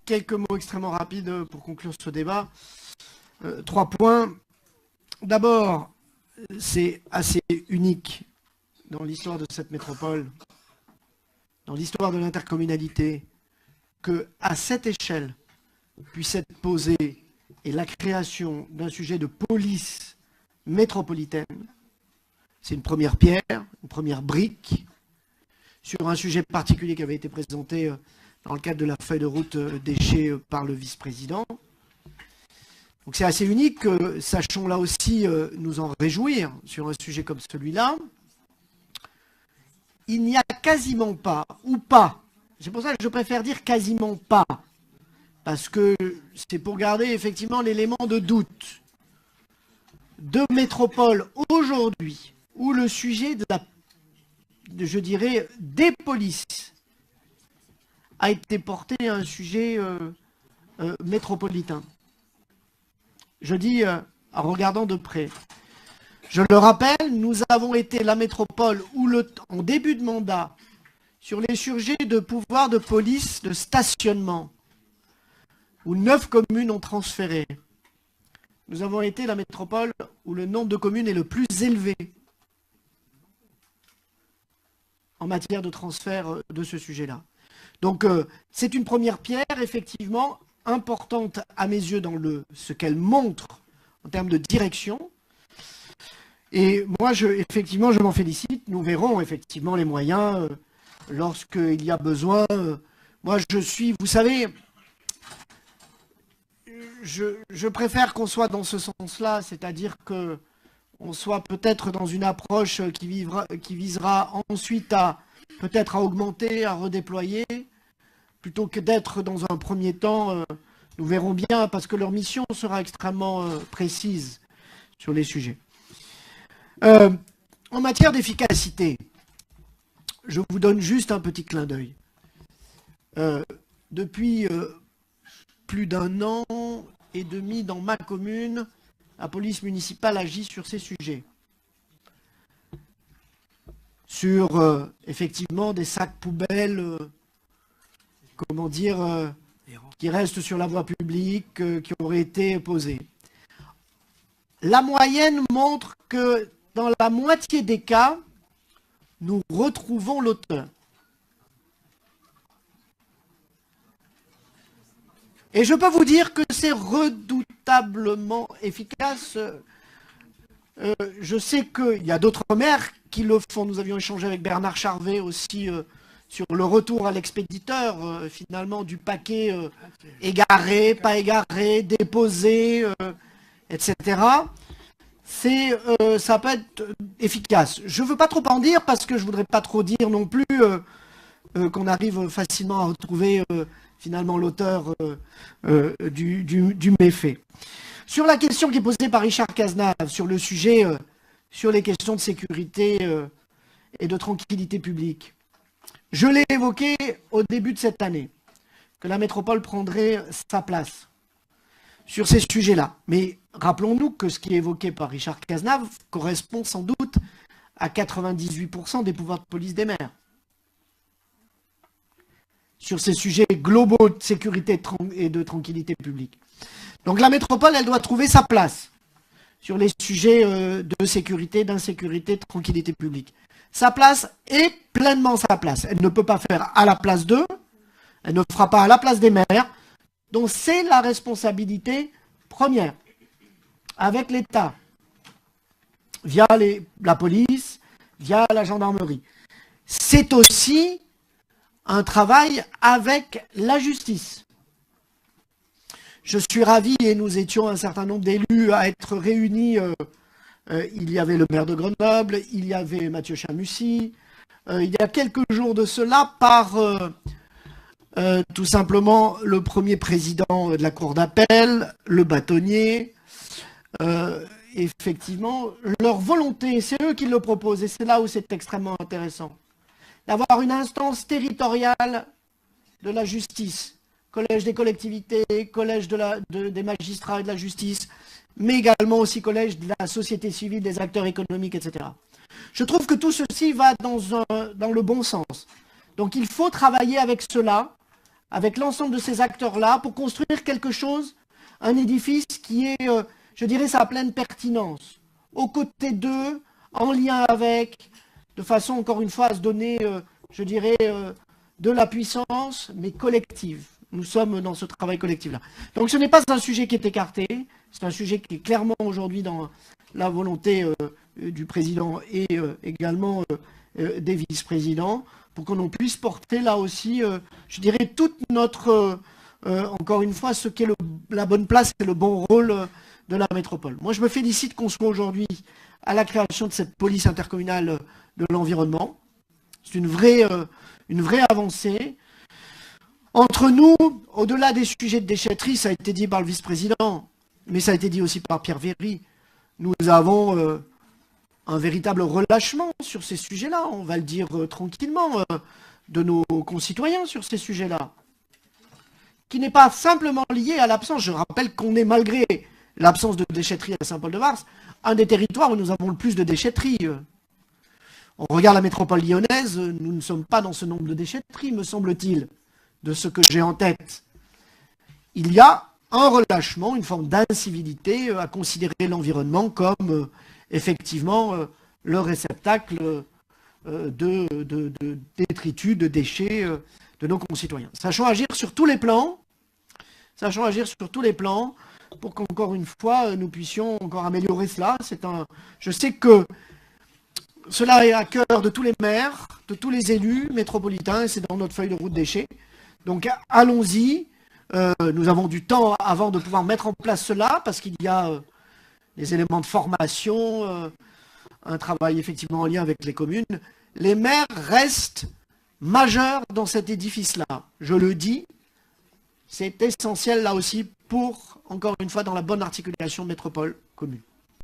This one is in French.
quelques mots extrêmement rapides pour conclure ce débat. 3 points. D'abord, c'est assez unique dans l'histoire de cette métropole, dans l'histoire de l'intercommunalité, qu'à cette échelle puisse être posée et la création d'un sujet de police métropolitaine. C'est une première pierre, une première brique sur un sujet particulier qui avait été présenté dans le cadre de la feuille de route déchets par le vice-président. Donc c'est assez unique, sachons là aussi nous en réjouir sur un sujet comme celui-là. Il n'y a quasiment pas, ou pas, c'est pour ça que je préfère dire quasiment pas, parce que c'est pour garder effectivement l'élément de doute, de métropole aujourd'hui, où le sujet je dirais, des polices a été porté à un sujet métropolitain. Je dis en regardant de près. Je le rappelle, nous avons été la métropole où, en début de mandat, sur les sujets de pouvoir de police, de stationnement, où 9 communes ont transféré. Nous avons été la métropole où le nombre de communes est le plus élevé en matière de transfert de ce sujet-là. Donc, c'est une première pierre, effectivement, importante à mes yeux dans ce qu'elle montre en termes de direction. Et moi, effectivement, je m'en félicite. Nous verrons effectivement les moyens lorsqu'il y a besoin. Moi, vous savez, je préfère qu'on soit dans ce sens-là, c'est-à-dire qu'on soit peut-être dans une approche qui visera ensuite à peut-être à augmenter, à redéployer, plutôt que d'être dans un premier temps, nous verrons bien, parce que leur mission sera extrêmement précise sur les sujets. En matière d'efficacité, je vous donne juste un petit clin d'œil. Depuis plus d'1 an et demi dans ma commune, la police municipale agit sur ces sujets. Sur, effectivement, des sacs poubelles, comment dire, qui restent sur la voie publique, qui auraient été posés. La moyenne montre que dans la moitié des cas, nous retrouvons l'auteur. Et je peux vous dire que c'est redoutablement efficace. Je sais qu'il y a d'autres maires qui le font. Nous avions échangé avec Bernard Charvet aussi sur le retour à l'expéditeur, finalement, du paquet égaré, pas égaré, déposé, etc. Ça peut être efficace. Je ne veux pas trop en dire parce que je ne voudrais pas trop dire non plus qu'on arrive facilement à retrouver finalement l'auteur du méfait. Sur la question qui est posée par Richard Cazenave, sur le sujet, sur les questions de sécurité et de tranquillité publique, je l'ai évoqué au début de cette année, que la métropole prendrait sa place sur ces sujets-là. Mais rappelons-nous que ce qui est évoqué par Richard Cazenave correspond sans doute à 98% des pouvoirs de police des maires. Sur ces sujets globaux de sécurité et de tranquillité publique. Donc la métropole, elle doit trouver sa place sur les sujets de sécurité, d'insécurité, de tranquillité publique. Sa place est pleinement sa place. Elle ne peut pas faire à la place d'eux, elle ne fera pas à la place des maires, donc c'est la responsabilité première, avec l'État, via la police, via la gendarmerie. C'est aussi un travail avec la justice. Je suis ravi, et nous étions un certain nombre d'élus à être réunis. Il y avait le maire de Grenoble, il y avait Mathieu Chamussy. Il y a quelques jours de cela, par tout simplement le premier président de la cour d'appel, le bâtonnier. Effectivement, leur volonté, c'est eux qui le proposent, et c'est là où c'est extrêmement intéressant, d'avoir une instance territoriale de la justice, collège des collectivités, collège des magistrats et de la justice, mais également aussi collège de la société civile, des acteurs économiques, etc. Je trouve que tout ceci va dans le bon sens. Donc il faut travailler avec cela, avec l'ensemble de ces acteurs-là pour construire quelque chose, un édifice qui est, je dirais, sa pleine pertinence, aux côtés d'eux, en lien avec, de façon encore une fois à se donner, je dirais, de la puissance, mais collective. Nous sommes dans ce travail collectif-là. Donc ce n'est pas un sujet qui est écarté, c'est un sujet qui est clairement aujourd'hui dans la volonté du président et également des vice-présidents, pour qu'on puisse porter là aussi, je dirais, toute notre, encore une fois, ce qu'est la bonne place et le bon rôle de la métropole. Moi, je me félicite qu'on soit aujourd'hui à la création de cette police intercommunale de l'environnement. C'est une vraie avancée. Entre nous, au-delà des sujets de déchetterie, ça a été dit par le vice-président, mais ça a été dit aussi par Pierre Véry, nous avons un véritable relâchement sur ces sujets-là, on va le dire tranquillement, de nos concitoyens sur ces sujets-là, qui n'est pas simplement lié à l'absence. Je rappelle qu'on est, malgré l'absence de déchetterie à Saint-Paul-de-Vars, un des territoires où nous avons le plus de déchetterie. On regarde la métropole lyonnaise, nous ne sommes pas dans ce nombre de déchetteries, me semble-t-il, de ce que j'ai en tête. Il y a un relâchement, une forme d'incivilité à considérer l'environnement comme effectivement le réceptacle de détritus, de déchets de nos concitoyens. Sachons agir sur tous les plans, pour qu'encore une fois, nous puissions encore améliorer cela. Je sais que cela est à cœur de tous les maires, de tous les élus métropolitains, et c'est dans notre feuille de route déchets. Donc allons-y, nous avons du temps avant de pouvoir mettre en place cela, parce qu'il y a des éléments de formation, un travail effectivement en lien avec les communes. Les maires restent majeurs dans cet édifice-là. Je le dis, c'est essentiel là aussi pour, encore une fois, dans la bonne articulation métropole-commune.